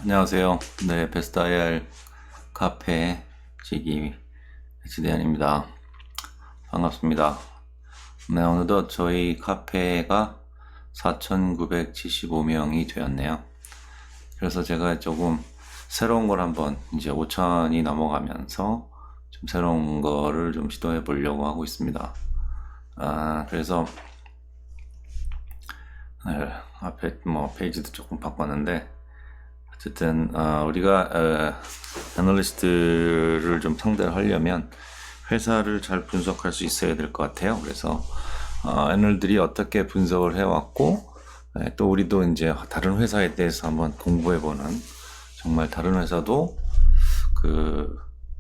안녕하세요. 네, 베스트 IR 카페 지기 지대한입니다. 반갑습니다. 네, 오늘도 저희 카페가 4,975명이 되었네요. 그래서 제가 조금 새로운 걸 한번 이제 5,000이 넘어가면서 좀 새로운 거를 좀 시도해 보려고 하고 있습니다. 그래서 네, 앞에 뭐 페이지도 조금 바꿨는데 어쨌든 우리가 애널리스트를 좀 상대를 하려면 회사를 잘 분석할 수 있어야 될 것 같아요. 그래서 애널들이 어떻게 분석을 해왔고 또 우리도 이제 다른 회사에 대해서 한번 공부해보는, 정말 다른 회사도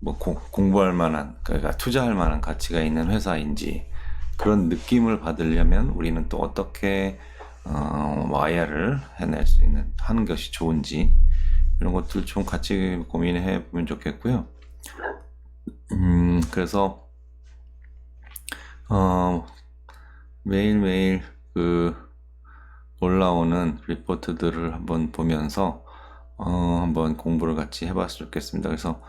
뭐 공부할 만한, 그러니까 투자할 만한 가치가 있는 회사인지 그런 느낌을 받으려면 우리는 또 어떻게 IR을 해낼 수 있는, 하는 것이 좋은지, 이런 것들 좀 같이 고민해 보면 좋겠고요. 그래서 매일매일 올라오는 리포트들을 한번 보면서 한번 공부를 같이 해봤으면 좋겠습니다. 그래서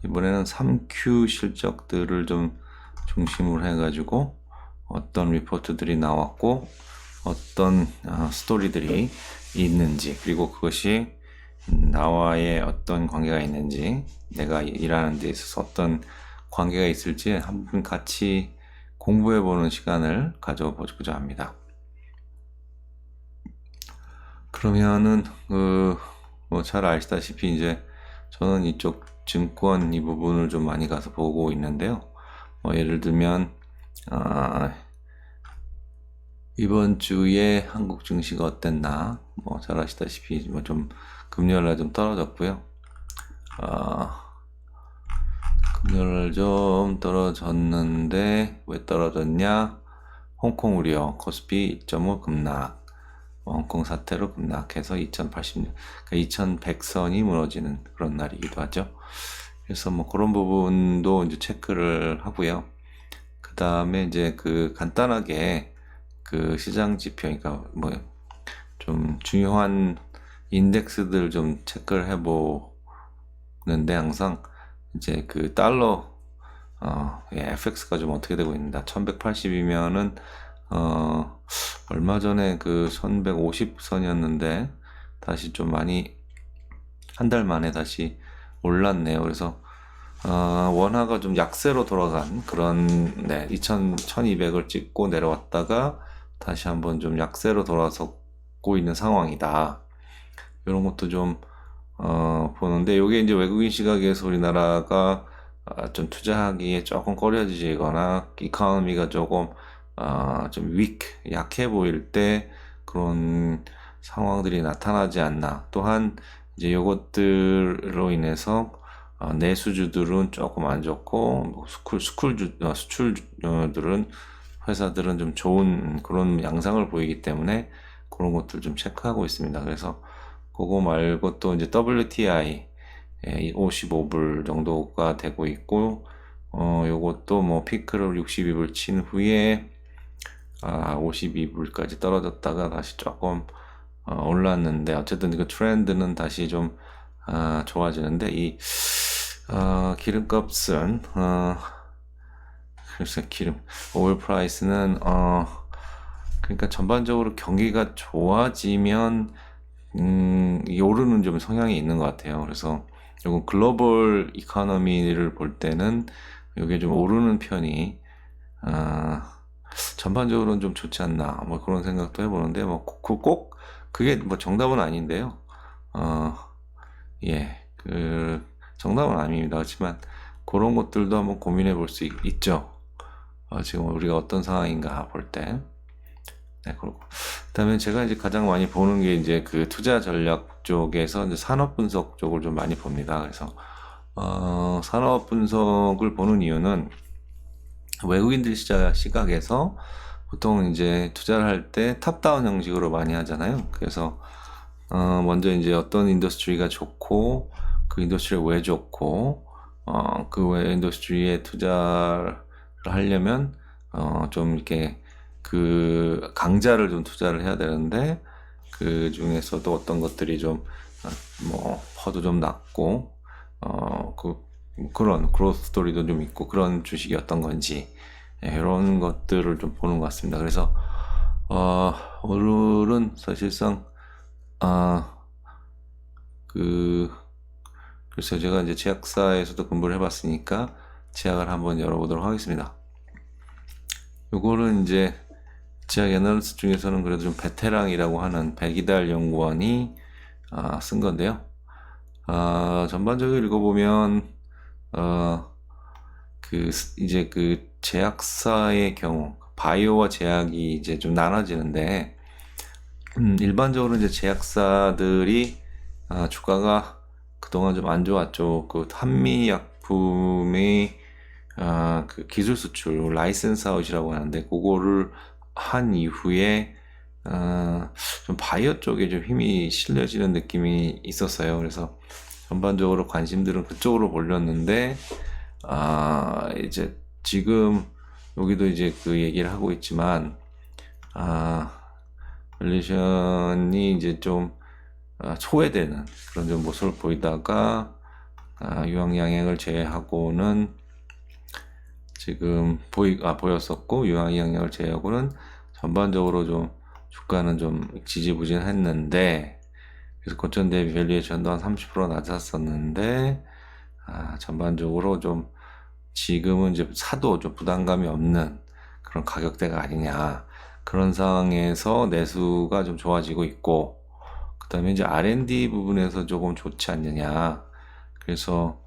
이번에는 3Q 실적들을 좀 중심으로 해가지고 어떤 리포트들이 나왔고 어떤 스토리들이 있는지, 그리고 그것이 나와의 어떤 관계가 있는지, 내가 일하는 데 있어서 어떤 관계가 있을지 한번 같이 공부해보는 시간을 가져보고자 합니다. 그러면은 뭐 잘 아시다시피 이제 저는 이쪽 증권 이 부분을 좀 많이 가서 보고 있는데요. 예를 들면 이번 주에 한국 증시가 어땠나? 뭐 잘 아시다시피 뭐 좀 금요일날 좀 떨어졌고요. 금요일날 좀 떨어졌는데 왜 떨어졌냐? 홍콩 우려, 코스피 2.5 급락, 홍콩 사태로 급락해서 2080, 그러니까 2100선이 무너지는 그런 날이기도 하죠. 그래서 뭐 그런 부분도 이제 체크를 하고요. 그 다음에 이제 간단하게 시장 지표, 그러니까 뭐 좀 중요한 인덱스들 좀 체크를 해보는데, 항상 이제 달러 FX가 좀 어떻게 되고 있는다. 1180이면은 얼마 전에 1150선이었는데 다시 좀 많이, 한 달 만에 다시 올랐네요. 그래서 원화가 좀 약세로 돌아간 그런, 1200을 찍고 내려왔다가 다시 한번 좀 약세로 돌아서고 있는 상황이다. 이런 것도 좀 보는데, 이게 이제 외국인 시각에서 우리나라가 좀 투자하기에 조금 꺼려지거나 이코노미가 조금 좀 약해 보일 때 그런 상황들이 나타나지 않나. 또한 이제 이것들로 인해서 내수주들은 조금 안 좋고, 뭐 수출주들은, 회사들은 좀 좋은 그런 양상을 보이기 때문에 그런 것들 좀 체크하고 있습니다. 그래서 그거 말고 또 이제 WTI 55불 정도가 되고 있고, 요것도 뭐 피크를 62불 친 후에 52불까지 떨어졌다가 다시 조금 올랐는데, 어쨌든 그 트렌드는 다시 좀 좋아지는데, 이 기름값은 글쎄, 오일 프라이스는 그러니까 전반적으로 경기가 좋아지면 이게 오르는 좀 성향이 있는 것 같아요. 그래서 요거 글로벌 이코노미를 볼 때는 이게 좀 오르는 편이 전반적으로는 좀 좋지 않나, 뭐 그런 생각도 해보는데, 뭐 꼭 그게 뭐 정답은 아닌데요. 예, 정답은 아닙니다. 그렇지만 그런 것들도 한번 고민해 볼 수 있죠. 지금 우리가 어떤 상황인가 볼 때. 네, 그렇고. 그다음에 제가 이제 가장 많이 보는 게 이제 투자 전략 쪽에서 이제 산업 분석 쪽을 좀 많이 봅니다. 그래서 산업 분석을 보는 이유는, 외국인들 시각에서 보통 이제 투자를 할 때 탑다운 형식으로 많이 하잖아요. 그래서 먼저 이제 어떤 인더스트리가 좋고, 그 인더스트리가 왜 좋고, 그 인더스트리에 투자를 하려면 좀 이렇게 강자를 좀 투자를 해야 되는데, 그 중에서도 어떤 것들이 좀 뭐 퍼도 좀 낮고 그런 그로스 스토리도 좀 있고 그런 주식이 어떤 건지 이런 것들을 좀 보는 것 같습니다. 그래서 오늘은 사실상 글쎄요, 제가 이제 제약사에서도 공부를 해봤으니까 제약을 한번 열어보도록 하겠습니다. 요거는 이제 제약 애널리스트 중에서는 그래도 좀 베테랑이라고 하는 백이달 연구원이 쓴 건데요. 전반적으로 읽어보면 이제 그 제약사의 경우 바이오와 제약이 이제 좀 나눠지는데 일반적으로 이제 제약사들이 주가가 그동안 좀 안 좋았죠. 그 한미약품의 그 기술 수출 라이센스 아웃이라고 하는데 그거를 한 이후에 좀 바이오 쪽에 좀 힘이 실려지는 느낌이 있었어요. 그래서 전반적으로 관심들은 그쪽으로 몰렸는데 이제 지금 여기도 이제 그 얘기를 하고 있지만 밸류에이션이 이제 좀 소외되는 그런 좀 모습을 보이다가 유황양행을 제외하고는 지금 보였었고 유황양행을 제외하고는 전반적으로 좀 주가는 좀 지지부진했는데 그래서 고점 대비 밸류에이션도 한 30% 낮았었는데 전반적으로 좀 지금은 이제 사도 좀 부담감이 없는 그런 가격대가 아니냐 그런 상황에서 내수가 좀 좋아지고 있고 그 다음에 이제 R&D 부분에서 조금 좋지 않느냐 그래서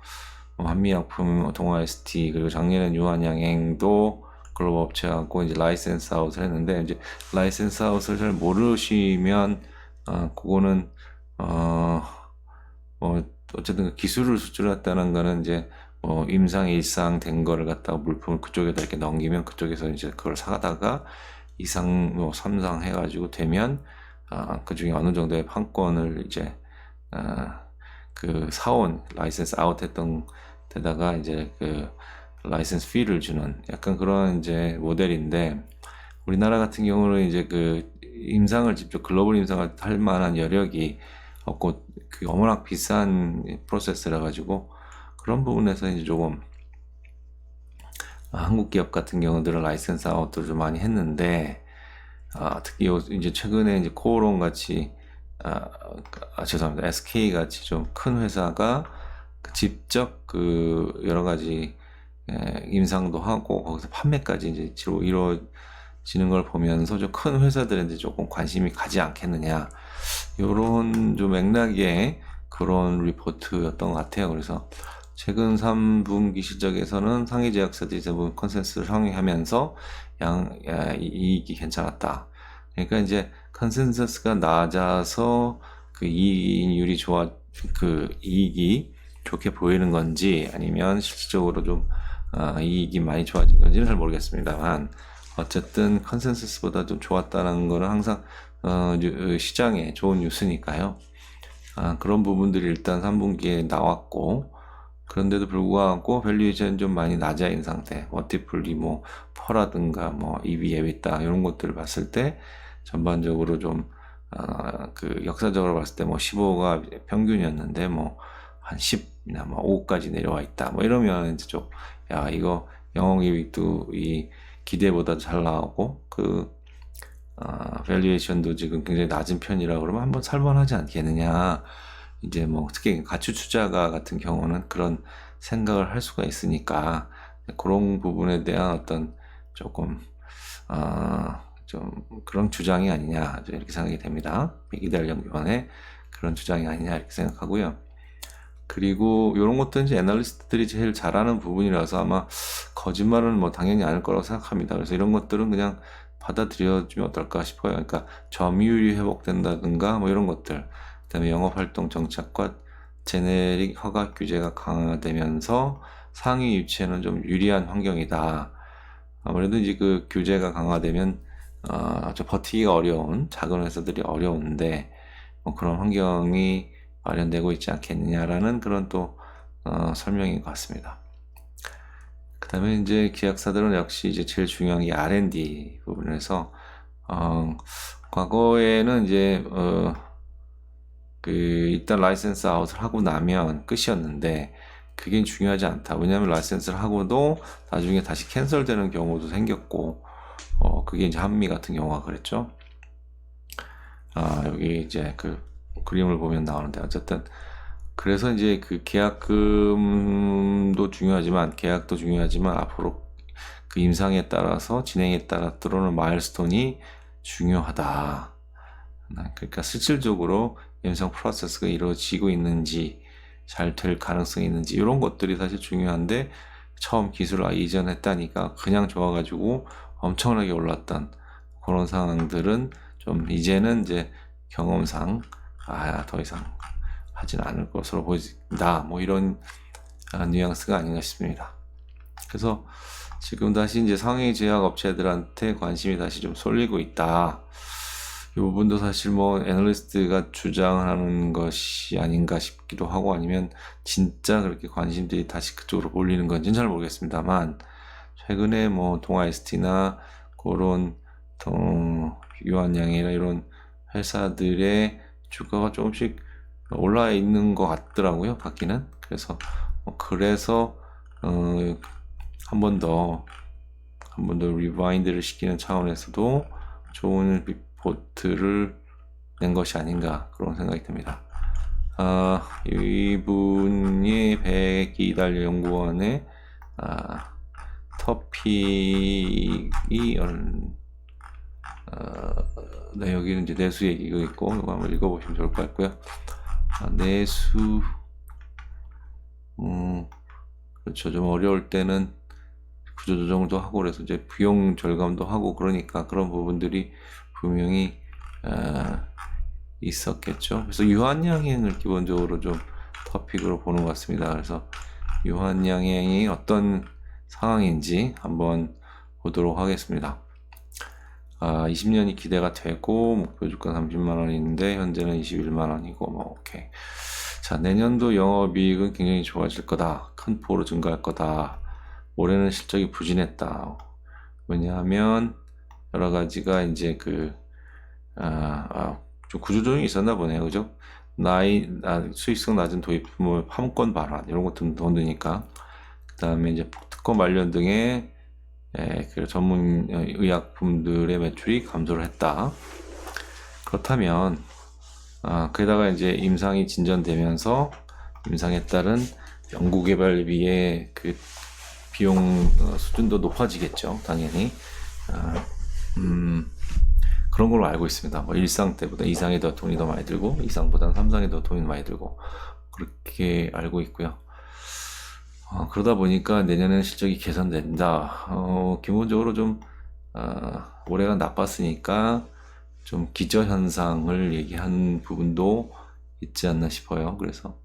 한미약품, 동아ST 그리고 작년엔 유한양행도 글로벌 업체하고 이제 라이센스 아웃을 했는데 이제 라이센스 아웃을 잘 모르시면 그거는 뭐 어쨌든 기술을 수출했다는 거는 이제 임상 일상 된 거를 갖다가 물품을 그쪽에다 이렇게 넘기면 그쪽에서 이제 그걸 사다가 이상 뭐 3상 해가지고 되면 그 중에 어느 정도의 판권을 이제 그 사온 라이센스 아웃했던 데다가 이제 그 라이센스 피를 주는 약간 그런 이제 모델인데 우리나라 같은 경우는 이제 그 임상을 직접 글로벌 임상을 할 만한 여력이 없고 그 워낙 비싼 프로세스라 가지고 그런 부분에서 이제 조금 한국 기업 같은 경우들은 라이센스 아웃도 좀 많이 했는데 특히 이제 최근에 이제 코오롱 같이 죄송합니다. SK 같이 좀 큰 회사가 직접 그 여러 가지 임상도 하고 거기서 판매까지 이제 이루어지는 걸 보면서 좀 큰 회사들한테 조금 관심이 가지 않겠느냐 요런 좀 맥락의 그런 리포트였던 것 같아요. 그래서 최근 3분기 실적에서는 상위 제약사들이 대부분 컨센서스를 상회하면서 이익이 괜찮았다. 그러니까 이제 컨센서스가 낮아서 그 이익률이 그 이익이 좋게 보이는 건지 아니면 실질적으로 좀 이익이 많이 좋아진 건지는 잘 모르겠습니다만 어쨌든 컨센서스보다 좀 좋았다는 거는 항상 시장에 좋은 뉴스니까요. 그런 부분들이 일단 3분기에 나왔고 그런데도 불구하고 밸류에이션 좀 많이 낮아인 상태 머티플이 뭐 퍼라든가 뭐 EV, EBITDA 이런 것들을 봤을 때 전반적으로 좀 그 역사적으로 봤을 때 뭐 15가 평균이었는데 뭐 한 10이나 뭐 5까지 내려와 있다 뭐 이러면 이제 좀 이거 영업이익도 이 기대보다 잘 나오고 밸류에이션도 지금 굉장히 낮은 편이라 그러면 한번 살만하지 않겠느냐 이제 뭐 특히 가치 투자가 같은 경우는 그런 생각을 할 수가 있으니까 그런 부분에 대한 어떤 조금 좀 그런 주장이 아니냐 이렇게 생각이 됩니다. 백이달 연구원의 그런 주장이 아니냐 이렇게 생각하고요. 그리고 이런 것도 이제 애널리스트들이 제일 잘하는 부분이라서 아마 거짓말은 뭐 당연히 아닐 거라고 생각합니다. 그래서 이런 것들은 그냥 받아들여주면 어떨까 싶어요. 그러니까 점유율이 회복된다든가 뭐 이런 것들 그다음에 영업활동 정착과 제네릭 허가 규제가 강화되면서 상위 유치에는 좀 유리한 환경이다. 아무래도 이제 그 규제가 강화되면 좀 버티기가 어려운 작은 회사들이 어려운데 뭐 그런 환경이 마련되고 있지 않겠느냐라는 그런 또 설명인 것 같습니다. 그 다음에 이제 기획사들은 역시 이제 제일 중요한 게 R&D 부분에서 과거에는 이제 일단 라이센스 아웃을 하고 나면 끝이었는데 그게 중요하지 않다. 왜냐하면 라이센스를 하고도 나중에 다시 캔슬되는 경우도 생겼고, 그게 이제 한미 같은 경우가 그랬죠. 여기 이제 그 그림을 보면 나오는데, 어쨌든 그래서 이제 그 계약금도 중요하지만, 계약도 중요하지만 앞으로 그 임상에 따라서 진행에 따라 들어오는 마일스톤이 중요하다. 그러니까 실질적으로 임상 프로세스가 이루어지고 있는지, 잘 될 가능성이 있는지, 이런 것들이 사실 중요한데, 처음 기술을 이전했다니까 그냥 좋아가지고 엄청나게 올랐던 그런 상황들은 좀 이제는 이제 경험상 더 이상 하진 않을 것으로 보인다, 뭐 이런 뉘앙스가 아닌가 싶습니다. 그래서 지금 다시 이제 상해 제약 업체들한테 관심이 다시 좀 쏠리고 있다. 이 부분도 사실 뭐 애널리스트가 주장하는 것이 아닌가 싶기도 하고, 아니면 진짜 그렇게 관심들이 다시 그쪽으로 몰리는 건지는 잘 모르겠습니다만, 최근에 뭐 동아 ST나 그런 유한양이나 이런 회사들의 주가가 조금씩 올라 있는 것 같더라고요, 바뀌는. 그래서 한 번 더 리바인드를 시키는 차원에서도 좋은 리포트를 낸 것이 아닌가, 그런 생각이 듭니다. 이분이 백이달 연구원의 토픽이 네, 여기는 이제 내수 얘기가 있고, 이거 한번 읽어보시면 좋을 것 같고요. 내수, 그렇죠. 좀 어려울 때는 구조조정도 하고, 그래서 이제 비용 절감도 하고, 그러니까 그런 부분들이 분명히 있었겠죠. 그래서 유한양행을 기본적으로 좀 토픽으로 보는 것 같습니다. 그래서 유한양행이 어떤 상황인지 한번 보도록 하겠습니다. 20년이 기대가 되고, 목표 주가 30만원인데 현재는 21만원이고, 뭐 오케이. 자, 내년도 영업이익은 굉장히 좋아질 거다. 큰 폭으로 증가할 거다. 올해는 실적이 부진했다. 왜냐하면 여러 가지가 이제 좀 구조조정이 있었나 보네요. 그죠? 수익성 낮은 도입품을 판권 발환, 이런 것들 더 드니까. 그 다음에 이제 특허 관련 등의 그 전문 의약품들의 매출이 감소를 했다. 그렇다면, 게다가 이제 임상이 진전되면서 임상에 따른 연구개발비의 그 비용 수준도 높아지겠죠, 당연히. 그런 걸로 알고 있습니다. 뭐 1상 때보다 2상에 더 돈이 더 많이 들고, 2상보다는 3상에 더 돈이 많이 들고, 그렇게 알고 있고요. 그러다 보니까 내년에는 실적이 개선된다. 기본적으로 좀 올해가 나빴으니까 좀 기저현상을 얘기한 부분도 있지 않나 싶어요. 그래서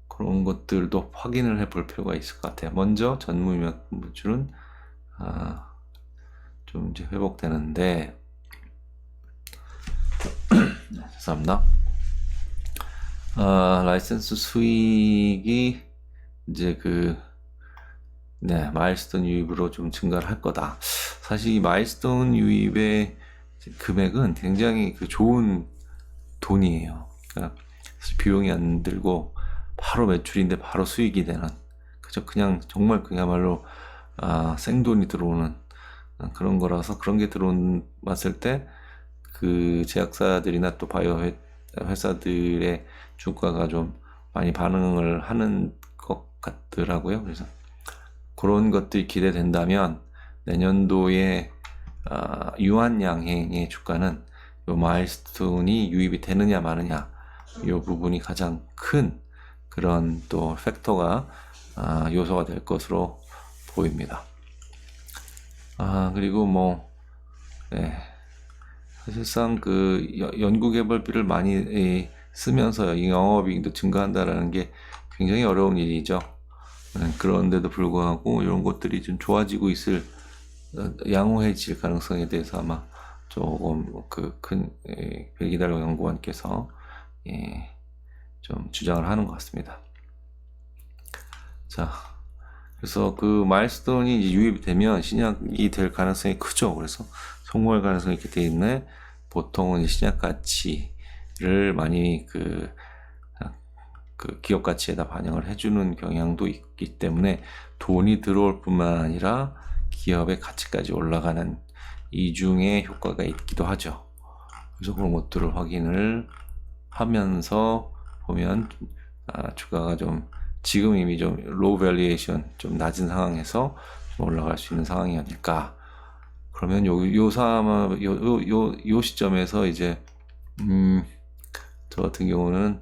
그런 것들도 확인을 해볼 필요가 있을 것 같아요. 먼저 전문 매출은 좀 이제 회복되는데, 죄송합니다. 라이센스 수익이 이제 마일스톤 유입으로 좀 증가를 할 거다. 사실 이 마일스톤 유입의 금액은 굉장히 좋은 돈이에요. 그러니까 비용이 안 들고 바로 매출인데 바로 수익이 되는, 그냥 정말 그야말로 생돈이 들어오는 그런 거라서, 그런 게 들어왔을 때 그 제약사들이나 또 바이오 회사들의 주가가 좀 많이 반응을 하는 것 같더라고요. 그래서 그런 것들이 기대된다면 내년도에 유한양행의 주가는 요 마일스톤이 유입이 되느냐 마느냐, 이 부분이 가장 큰 그런 또 팩터가 요소가 될 것으로 보입니다. 그리고 사실상 연구개발비를 많이 쓰면서 이 영업이익도 증가한다라는 게 굉장히 어려운 일이죠. 그런데도 불구하고 이런 것들이 좀 좋아지고 양호해질 가능성에 대해서 아마 조금 큰 백이달 연구원께서 좀 주장을 하는 것 같습니다. 자, 그래서 마일스톤이 이제 유입이 되면 신약이 될 가능성이 크죠. 그래서 성공할 가능성이 이렇게 돼 있네. 보통은 시장 가치를 많이 그 기업 가치에다 반영을 해주는 경향도 있기 때문에 돈이 들어올 뿐만 아니라 기업의 가치까지 올라가는 이중의 효과가 있기도 하죠. 그래서 그런 것들을 확인을 하면서 보면 주가가 좀 지금 이미 좀 로우 밸류에이션 좀 낮은 상황에서 좀 올라갈 수 있는 상황이 아닐까. 그러면 요 시점에서 이제 저 같은 경우는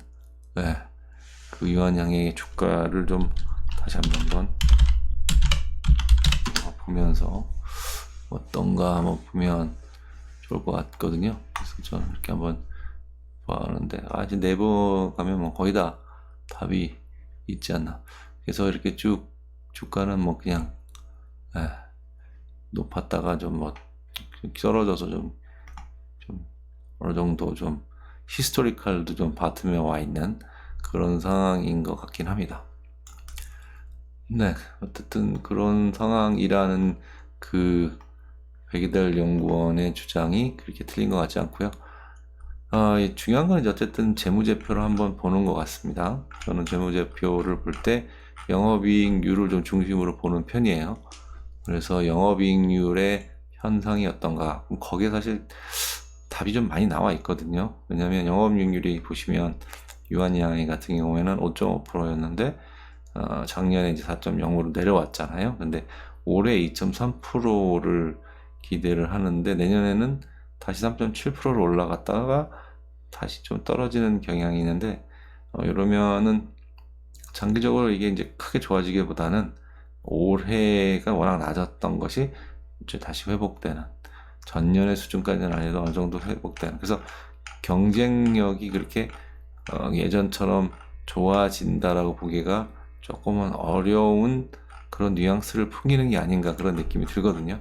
그 유한양의 주가를 좀 다시 한번 보면서 어떤가 한번 보면 좋을 것 같거든요. 그래서 저는 이렇게 한번 봐하는데 이제 네이버 가면 뭐 거의 다 답이 있지 않나. 그래서 이렇게 쭉 주가는 뭐 그냥 높았다가 좀 뭐 떨어져서 좀 어느 정도 좀 히스토리컬도 좀 바텀에 와 있는 그런 상황인 것 같긴 합니다. 네, 어쨌든 그런 상황이라는 그 백이달 연구원의 주장이 그렇게 틀린 것 같지 않고요. 중요한 건 이제 어쨌든 재무제표를 한번 보는 것 같습니다. 저는 재무제표를 볼 때 영업이익률을 좀 중심으로 보는 편이에요. 그래서 영업이익률의 현상이 어떤가? 그럼 거기에 사실 답이 좀 많이 나와 있거든요. 왜냐하면 영업이익률이 보시면 유한양행 같은 경우에는 5.5%였는데 작년에 이제 4.0으로 내려왔잖아요. 근데 올해 2.3%를 기대를 하는데 내년에는 다시 3.7%로 올라갔다가 다시 좀 떨어지는 경향이 있는데 이러면은 장기적으로 이게 이제 크게 좋아지기보다는 올해가 워낙 낮았던 것이 이제 다시 회복되는, 전년의 수준까지는 아니도 어느 정도 회복되는, 그래서 경쟁력이 그렇게 예전처럼 좋아진다라고 보기가 조금은 어려운 그런 뉘앙스를 풍기는 게 아닌가 그런 느낌이 들거든요.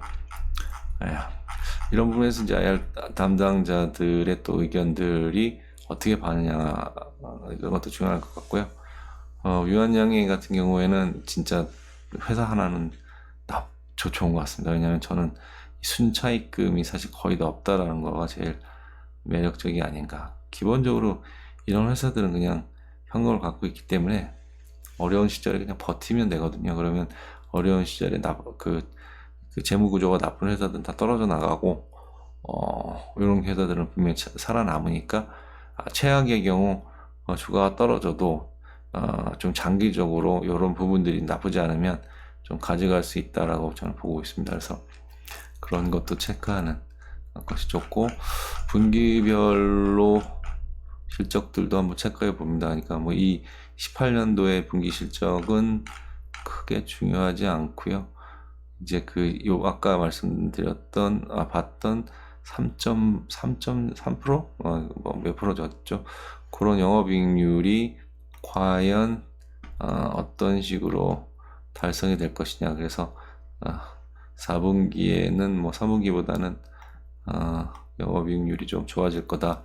이런 부분에서 이제 IR 담당자들의 또 의견들이 어떻게 반느냐 이런 것도 중요할 것 같고요. 유한양행 같은 경우에는 진짜 회사 하나는 좋은 것 같습니다. 왜냐하면 저는 순차익금이 사실 거의 다 없다라는 거가 제일 매력적이 아닌가. 기본적으로 이런 회사들은 그냥 현금을 갖고 있기 때문에 어려운 시절에 그냥 버티면 되거든요. 그러면 어려운 시절에 그 재무 구조가 나쁜 회사들은 다 떨어져 나가고 이런 회사들은 분명히 살아남으니까 최악의 경우 주가가 떨어져도 좀 장기적으로 이런 부분들이 나쁘지 않으면 좀 가져갈 수 있다라고 저는 보고 있습니다. 그래서 그런 것도 체크하는 것이 좋고, 분기별로 실적들도 한번 체크해 봅니다. 그러니까 뭐 이 18년도의 분기 실적은 크게 중요하지 않고요. 이제 아까 말씀드렸던 봤던 3.3%? 몇 프로였죠? 그런 영업이익률이 과연 어떤 식으로 달성이 될 것이냐. 그래서 4분기에는 뭐 3분기보다는 영업이익률이 좀 좋아질 거다.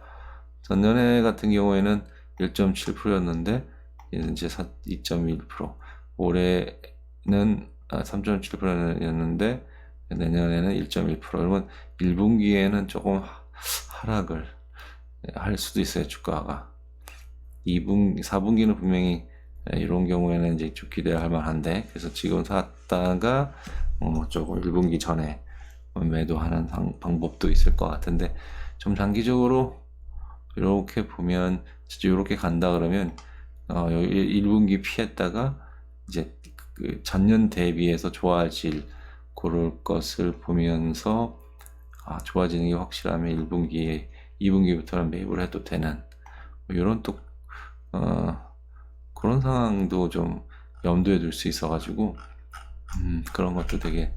전년에 같은 경우에는 1.7%였는데 이제 2.1%, 올해는 3.7%였는데 내년에는 1.1%. 그러면 1분기에는 조금 하락을 할 수도 있어요, 주가가. 4분기는 분명히 이런 경우에는 이제 좀 기대할 만한데, 그래서 지금 샀다가 조금 1분기 전에 매도하는 방법도 있을 것 같은데, 좀 장기적으로 이렇게 보면 진짜 이렇게 간다 그러면 1분기 피했다가 이제 그 전년 대비해서 좋아질 그럴 것을 보면서 좋아지는 게 확실하면 1분기에 2분기부터는 매입을 해도 되는 이런 또 그런 상황도 좀 염두에 둘 수 있어 가지고 그런 것도 되게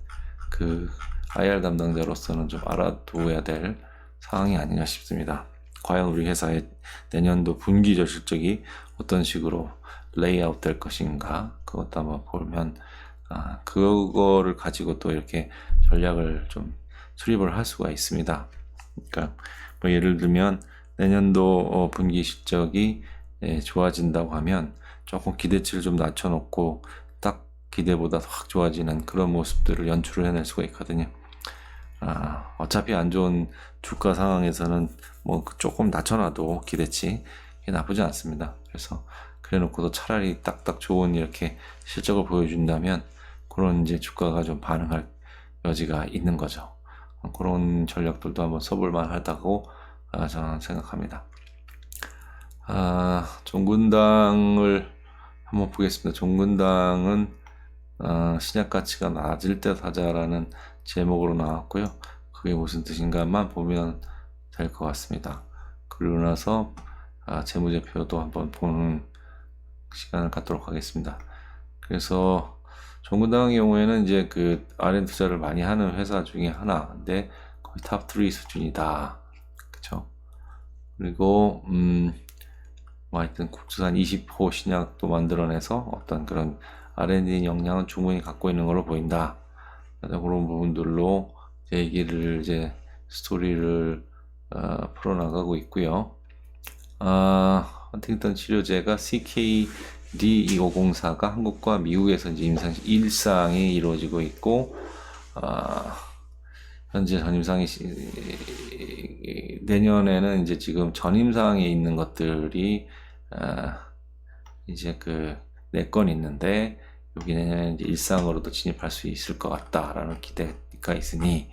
IR 담당자로서는 좀 알아둬야 될 상황이 아닌가 싶습니다. 과연 우리 회사의 내년도 분기적 실적이 어떤 식으로 레이아웃 될 것인가, 그것도 한번 보면 그거를 가지고 또 이렇게 전략을 좀 수립을 할 수가 있습니다. 그러니까 뭐 예를 들면 내년도 분기 실적이 좋아진다고 하면 조금 기대치를 좀 낮춰놓고 딱 기대보다 확 좋아지는 그런 모습들을 연출을 해낼 수가 있거든요. 어차피 안 좋은 주가 상황에서는 뭐 조금 낮춰놔도 기대치 이게 나쁘지 않습니다. 그래서 그래놓고도 차라리 딱딱 좋은 이렇게 실적을 보여준다면 그런 이제 주가가 좀 반응할 여지가 있는 거죠. 그런 전략들도 한번 써볼 만하다고 저는 생각합니다. 종근당을 한번 보겠습니다. 종근당은 신약 가치가 낮을 때 사자라는 제목으로 나왔고요. 그게 무슨 뜻인가만 보면 될 것 같습니다. 그러고 나서 재무제표도 한번 보는 시간을 갖도록 하겠습니다. 그래서 종근당의 경우에는 이제 그 R&D 투자를 많이 하는 회사 중에 하나인데 거의 탑3 수준이다. 그쵸? 그리고 뭐 하여튼 국수산 20호 신약도 만들어내서 어떤 그런 R&D 역량은 충분히 갖고 있는 걸로 보인다. 그런 부분들로 얘기를 이제 스토리를 풀어나가고 있고요. 헌팅턴 치료제가 CKD2504가 한국과 미국에서 이제 일상이 이루어지고 있고, 현재 전임상이 내년에는 이제 지금 전임상에 있는 것들이 이제 그 4건 있는데 여기 내년에 이제 일상으로도 진입할 수 있을 것 같다라는 기대가 있으니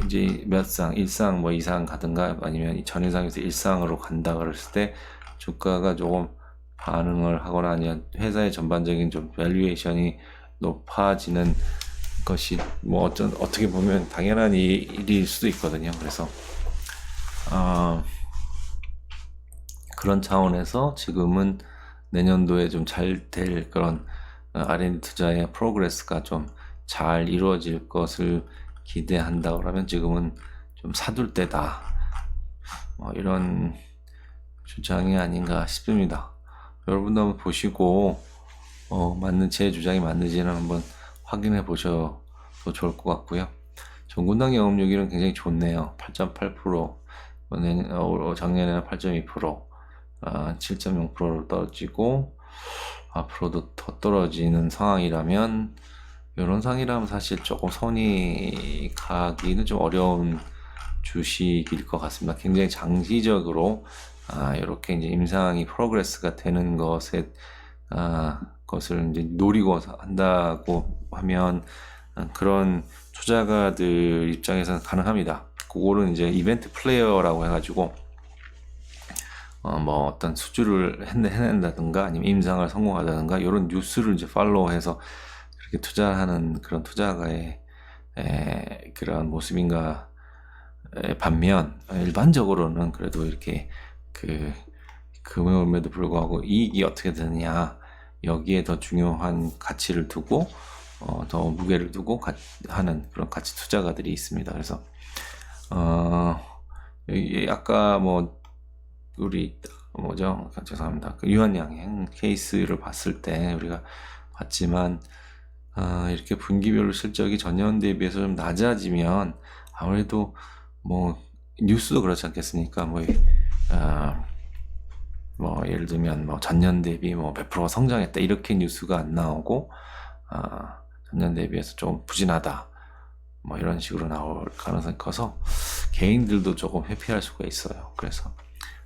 이제 몇 상, 1상 뭐 2상 가든가 아니면 전임상에서 1상으로 간다 그랬을 때 주가가 조금 반응을 하거나 아니면 회사의 전반적인 좀 밸류에이션이 높아지는 것이 뭐 어떻게 보면 당연한 일일 수도 있거든요. 그래서 그런 차원에서 지금은 내년도에 좀 잘 될 그런 R&D 투자의 프로그레스가 좀 잘 이루어질 것을 기대한다 그러면 지금은 좀 사둘 때다. 이런 주장이 아닌가 싶습니다. 여러분도 한번 보시고 제 주장이 맞는지는 한번 확인해 보셔도 좋을 것 같고요. 종근당 영업이익률은 굉장히 좋네요. 8.8%, 작년에는 8.2%, 7.0%로 떨어지고 앞으로도 더 떨어지는 상황이라면 이런 상황이라면 사실 조금 손이 가기는 좀 어려운 주식일 것 같습니다. 굉장히 장기적으로 이렇게 이제 임상이 프로그레스가 되는 것을 이제 노리고 한다고 하면 그런 투자가들 입장에서는 가능합니다. 그거는 이제 이벤트 플레이어라고 해가지고 뭐 어떤 수주를 해낸다든가 아니면 임상을 성공하다든가 이런 뉴스를 이제 팔로우해서 그렇게 투자하는 그런 투자가의 그런 모습인가 반면 일반적으로는 그래도 이렇게 그 금액임에도 불구하고 이익이 어떻게 되느냐 여기에 더 중요한 가치를 두고 더 무게를 두고 하는 그런 가치 투자가들이 있습니다. 그래서 아까 뭐 우리 뭐죠? 죄송합니다. 그 유한양행 케이스를 봤을 때 우리가 봤지만 이렇게 분기별로 실적이 전년 대비해서 좀 낮아지면 아무래도 뭐 뉴스도 그렇지 않겠습니까? 뭐 예를 들면 뭐 전년 대비 뭐 몇 프로 성장했다 이렇게 뉴스가 안 나오고 전년 대비해서 좀 부진하다 뭐 이런 식으로 나올 가능성이 커서 개인들도 조금 회피할 수가 있어요. 그래서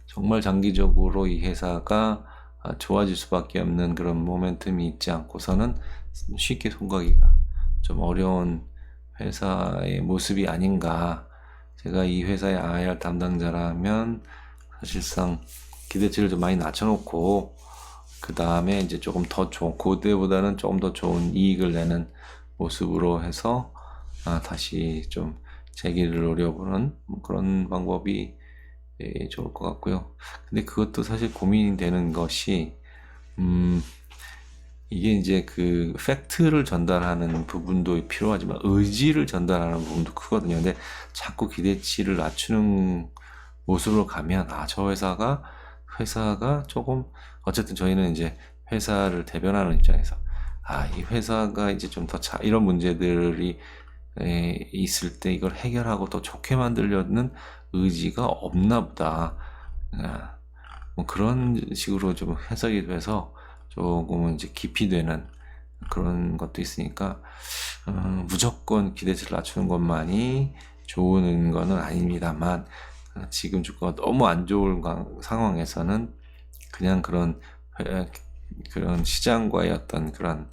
정말 장기적으로 이 회사가 좋아질 수밖에 없는 그런 모멘텀이 있지 않고서는 쉽게 손가기가 좀 어려운 회사의 모습이 아닌가. 제가 이 회사의 IR 담당자라면 사실상 기대치를 좀 많이 낮춰놓고 그 다음에 이제 조금 더 좋은 그때보다는 조금 더 좋은 이익을 내는 모습으로 해서 다시 좀 재기를 노려보는 그런 방법이 좋을 것 같고요. 근데 그것도 사실 고민이 되는 것이 이게 이제 그 팩트를 전달하는 부분도 필요하지만 의지를 전달하는 부분도 크거든요. 근데 자꾸 기대치를 낮추는 모습으로 가면 저 회사가 조금 어쨌든 저희는 이제 회사를 대변하는 입장에서 이 회사가 이제 좀 더 이런 문제들이 있을 때 이걸 해결하고 더 좋게 만들려는 의지가 없나 보다. 뭐 그런 식으로 좀 해석이 돼서 조금은 이제 깊이 되는 그런 것도 있으니까 무조건 기대치를 낮추는 것만이 좋은 거는 아닙니다만 지금 주가가 너무 안 좋은 상황에서는 그냥 그런 시장과의 어떤 그런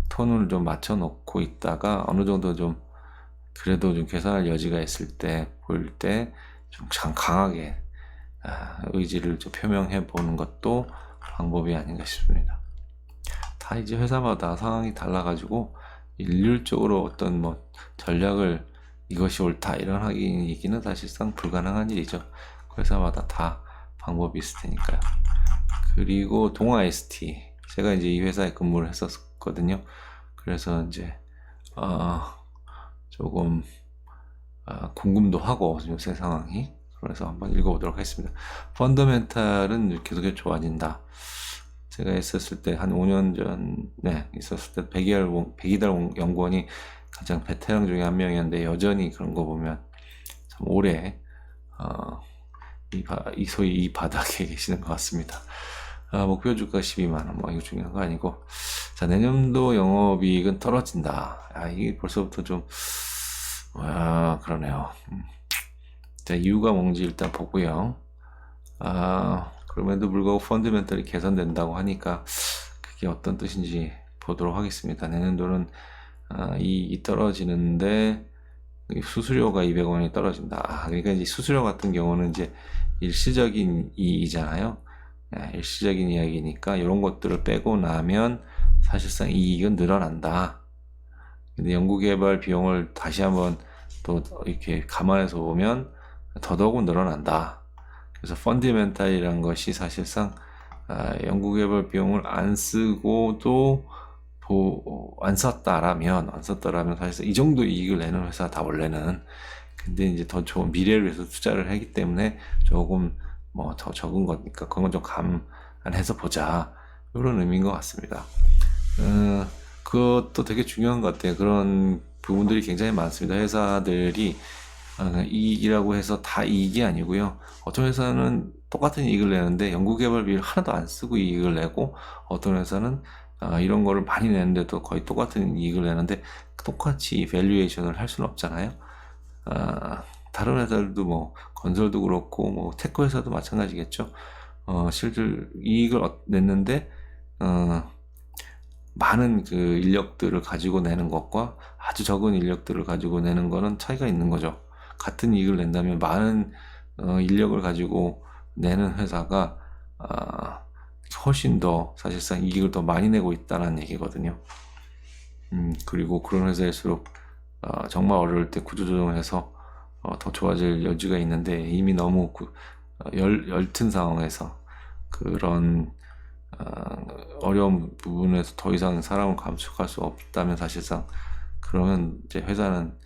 톤을 좀 맞춰 놓고 있다가 어느 정도 좀 그래도 좀 개선할 여지가 있을 때 보일 때 좀 강하게 의지를 좀 표명해 보는 것도 방법이 아닌가 싶습니다. 다 이제 회사마다 상황이 달라가지고 일률적으로 어떤 뭐 전략을 이것이 옳다 이런 얘기는 사실상 불가능한 일이죠. 회사마다 다 방법이 있을 테니까요. 그리고 동아 ST 제가 이제 이 회사에 근무를 했었거든요. 그래서 이제 조금 궁금도 하고 요새 상황이 그래서 한번 읽어보도록 하겠습니다. 펀더멘탈은 계속 좋아진다. 제가 있었을 때 한 5년 전에 있었을 때 백이달 연구원이 가장 베테랑 중에 한 명이었는데 여전히 그런 거 보면 참 오래 소위 이 바닥에 계시는 것 같습니다. 목표 주가 12만원 뭐 이거 중요한 거 아니고 자 내년도 영업이익은 떨어진다. 이게 벌써부터 좀 그러네요. 자 이유가 뭔지 일단 보고요. 그럼에도 불구하고 펀드멘털이 개선된다고 하니까 그게 어떤 뜻인지 보도록 하겠습니다. 내년도는 이익이 떨어지는데 수수료가 200원이 떨어진다. 그러니까 이제 수수료 같은 경우는 이제 일시적인 이익이잖아요. 일시적인 이야기니까 이런 것들을 빼고 나면 사실상 이익은 늘어난다. 근데 연구개발 비용을 다시 한번 또 이렇게 감안해서 보면 더더욱 늘어난다. 그래서 펀디멘탈이라는 것이 사실상 연구개발 비용을 안 쓰고도 안 썼다라면 사실상 이 정도 이익을 내는 회사다 원래는. 근데 이제 더 좋은 미래를 위해서 투자를 하기 때문에 조금 뭐 더 적은 거니까 그건 좀 감안해서 보자 이런 의미인 것 같습니다. 그것도 되게 중요한 것 같아요. 그런 부분들이 굉장히 많습니다. 회사들이 이익이라고 해서 다 이익이 아니고요. 어떤 회사는 똑같은 이익을 내는데 연구개발비를 하나도 안 쓰고 이익을 내고 어떤 회사는 이런 거를 많이 내는데도 거의 똑같은 이익을 내는데 똑같이 밸류에이션을 할 수는 없잖아요. 다른 회사들도 뭐 건설도 그렇고 뭐 테크 회사도 마찬가지겠죠. 실질 이익을 냈는데 많은 그 인력들을 가지고 내는 것과 아주 적은 인력들을 가지고 내는 거는 차이가 있는 거죠. 같은 이익을 낸다면 많은 인력을 가지고 내는 회사가 훨씬 더 사실상 이익을 더 많이 내고 있다는 얘기거든요. 그리고 그런 회사일수록 정말 어려울 때 구조조정해서 더 좋아질 여지가 있는데 이미 너무 엷은 상황에서 그런 어려운 부분에서 더 이상 사람을 감축할 수 없다면 사실상 그러면 이제 회사는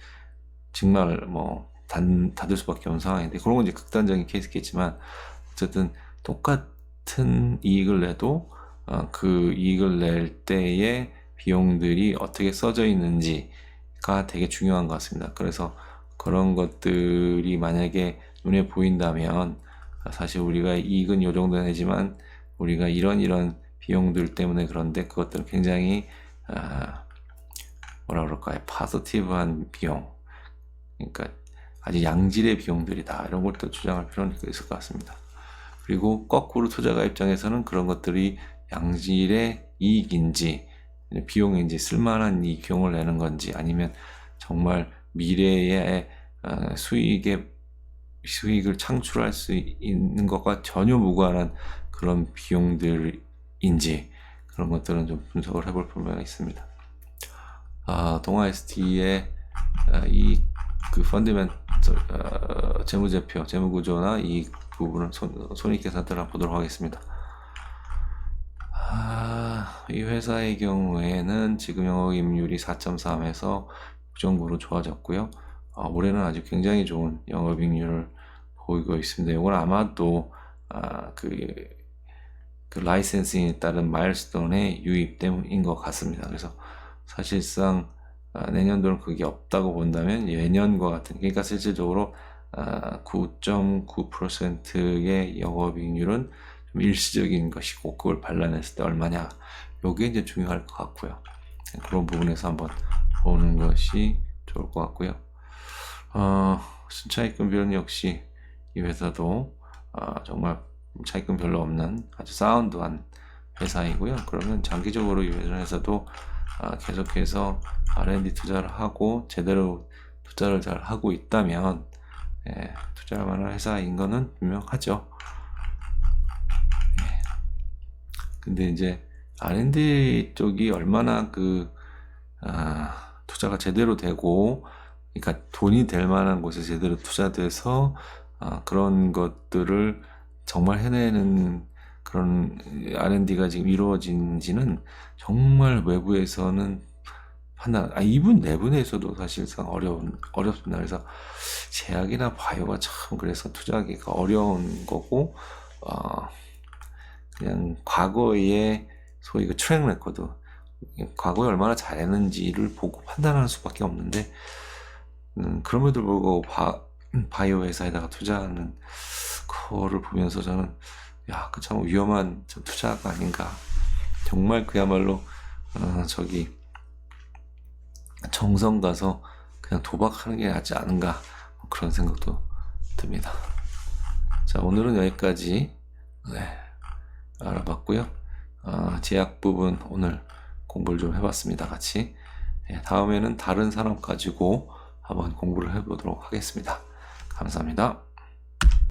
정말 뭐 닫을 수밖에 없는 상황인데 그런 건 이제 극단적인 케이스겠지만 어쨌든 똑같은 이익을 내도 그 이익을 낼 때의 비용들이 어떻게 써져 있는지가 되게 중요한 것 같습니다. 그래서 그런 것들이 만약에 눈에 보인다면 사실 우리가 이익은 이 정도 내지만 우리가 이런 비용들 때문에 그런데 그것들은 굉장히 뭐라 그럴까요? 파지티브한 비용, 그러니까 아주 양질의 비용들이다 이런 걸 또 주장할 필요는 있을 것 같습니다. 그리고 거꾸로 투자가 입장에서는 그런 것들이 양질의 이익인지 비용인지 쓸만한 이 비용을 내는 건지 아니면 정말 미래의 수익을 창출할 수 있는 것과 전혀 무관한 그런 비용들인지 그런 것들은 좀 분석을 해볼 필요가 있습니다. 동아 ST의 그 펀드멘털 재무제표, 재무구조나 이 부분은 손익계산들을 한번 보도록 하겠습니다. 이 회사의 경우에는 지금 영업이익률이 4.3에서 부정부로 좋아졌고요. 올해는 아주 굉장히 좋은 영업이익률을 보이고 있습니다. 이건 아마도 그 라이센싱에 따른 마일스톤의 유입 때문인 것 같습니다. 그래서 사실상 내년도는 그게 없다고 본다면 예년과 같은 그러니까 실질적으로 9.9%의 영업이익률은 좀 일시적인 것이고 그걸 발라냈을 때 얼마냐 요게 이제 중요할 것 같고요. 그런 부분에서 한번 보는 것이 좋을 것 같고요. 순차익금 역시 이 회사도 정말 차익금 별로 없는 아주 사운드한 회사이고요. 그러면 장기적으로 이 회사도 계속해서 R&D 투자를 하고 제대로 투자를 잘 하고 있다면 투자할 만한 회사인 거는 분명하죠. 근데 이제 R&D 쪽이 얼마나 투자가 제대로 되고, 그러니까 돈이 될 만한 곳에 제대로 투자돼서 그런 것들을 정말 해내는 그런 R&D가 지금 이루어진지는 정말 외부에서는 판단, 이분 내분에서도 사실상 어렵습니다. 그래서 제약이나 바이오가 참 그래서 투자하기가 어려운 거고, 그냥 과거의 소위 그 트랙 레코드, 과거에 얼마나 잘했는지를 보고 판단하는 수밖에 없는데, 그럼에도 불구하고 바이오 회사에다가 투자하는 거를 보면서 저는 그 참 위험한 투자가 아닌가. 정말 그야말로 정성 가서 그냥 도박하는 게 낫지 않은가, 그런 생각도 듭니다. 자, 오늘은 여기까지 알아봤고요. 제약 부분 오늘 공부를 좀 해봤습니다. 같이. 다음에는 다른 산업 가지고 한번 공부를 해보도록 하겠습니다. 감사합니다.